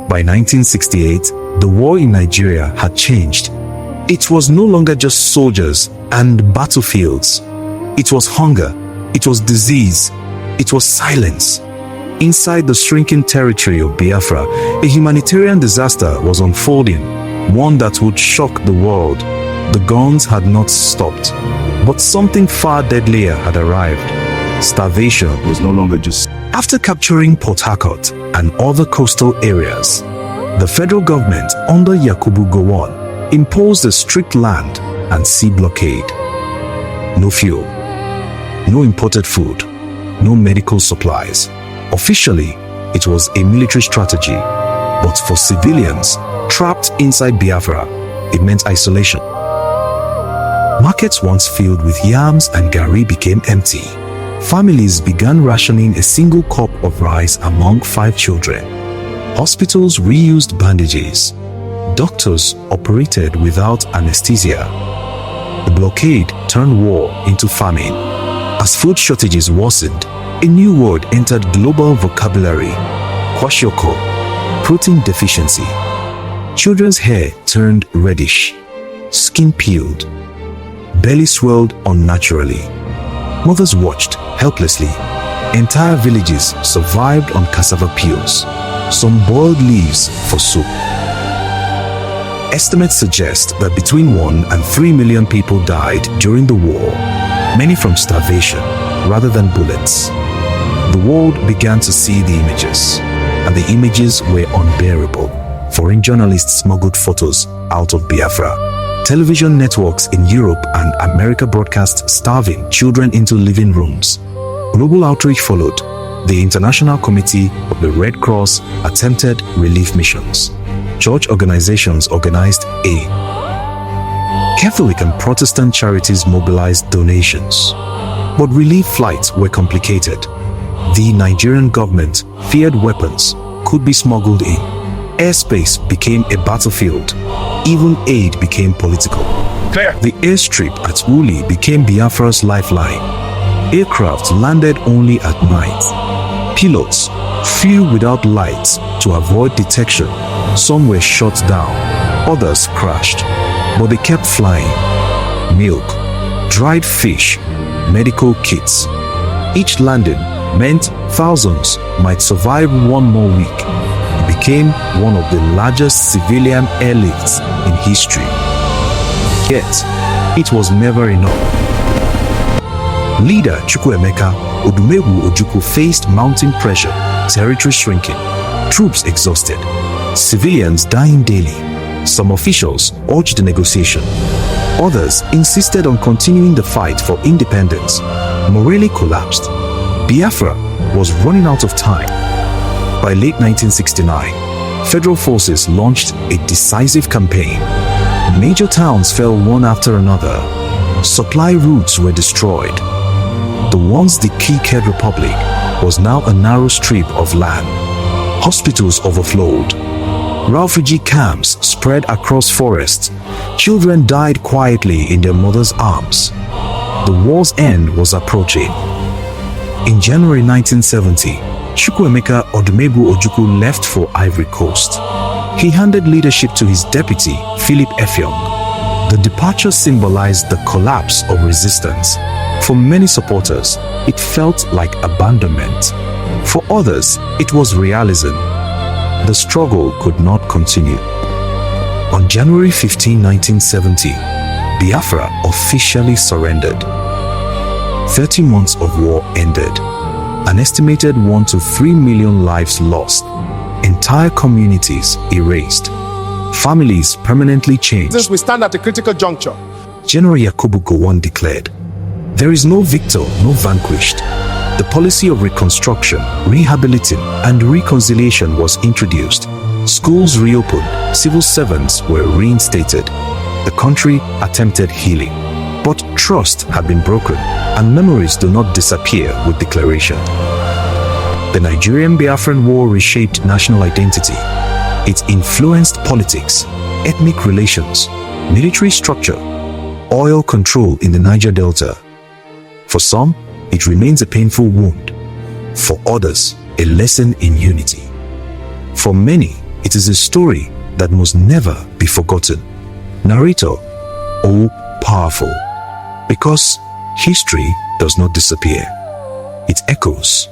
By 1968, the war in Nigeria had changed. It was no longer just soldiers and battlefields. It was hunger, it was disease, it was silence. Inside the shrinking territory of Biafra, a humanitarian disaster was unfolding, one that would shock the world. The guns had not stopped, but something far deadlier had arrived. Starvation was no longer just... After capturing Port Harcourt and other coastal areas, the federal government under Yakubu Gowon imposed a strict land and sea blockade. No fuel, no imported food, no medical supplies. Officially, it was a military strategy, but for civilians trapped inside Biafra, it meant isolation. Markets once filled with yams and gari became empty. Families began rationing a single cup of rice among 5 children. Hospitals reused bandages. Doctors operated without anesthesia. The blockade turned war into famine. As food shortages worsened, a new word entered global vocabulary: kwashiorkor, protein deficiency. Children's hair turned reddish, skin peeled, belly swelled unnaturally. Mothers watched helplessly. Entire villages survived on cassava peels, some boiled leaves for soup. Estimates suggest that between 1 and 3 million people died during the war, many from starvation rather than bullets. The world began to see the images, and the images were unbearable. Foreign journalists smuggled photos out of Biafra. Television networks in Europe and America broadcast starving children into living rooms. Global outreach followed. The International Committee of the Red Cross attempted relief missions. Church organizations organized aid. Catholic and Protestant charities mobilized donations. But relief flights were complicated. The Nigerian government feared weapons could be smuggled in. Airspace became a battlefield. Even aid became political. Clear. The airstrip at Wuli became Biafra's lifeline. Aircraft landed only at night. Pilots flew without lights to avoid detection. Some were shot down, others crashed, but they kept flying. Milk, dried fish, medical kits. Each landing meant thousands might survive one more week. It became one of the largest civilian airlifts in history. Yet, it was never enough. Leader Chukwuemeka Odumegwu Ojukwu faced mounting pressure, territory shrinking, troops exhausted, civilians dying daily. Some officials urged negotiation. Others insisted on continuing the fight for independence. Morale collapsed. Biafra was running out of time. By late 1969, federal forces launched a decisive campaign. Major towns fell one after another. Supply routes were destroyed. The once decayed republic was now a narrow strip of land. Hospitals overflowed. Refugee camps spread across forests. Children died quietly in their mothers' arms. The war's end was approaching. In January 1970, Chukwuemeka Odumegwu Ojukwu left for Ivory Coast. He handed leadership to his deputy, Philip Effiong. The departure symbolized the collapse of resistance. For many supporters, it felt like abandonment. For others, it was realism. The struggle could not continue. On January 15, 1970, Biafra officially surrendered. 30 months of war ended. An estimated 1 to 3 million lives lost. Entire communities erased. Families permanently changed. Since we stand at a critical juncture, General Yakubu Gowon declared, "There is no victor, no vanquished." The policy of reconstruction, rehabilitating, and reconciliation was introduced. Schools reopened, civil servants were reinstated. The country attempted healing. But trust had been broken, and memories do not disappear with declaration. The Nigerian Biafran War reshaped national identity. It influenced politics, ethnic relations, military structure, oil control in the Niger Delta. For some, it remains a painful wound. For others, a lesson in unity. For many, It is a story that must never be forgotten. Narrator, oh powerful, because history does not disappear. It echoes.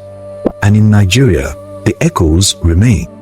And in Nigeria, the echoes remain.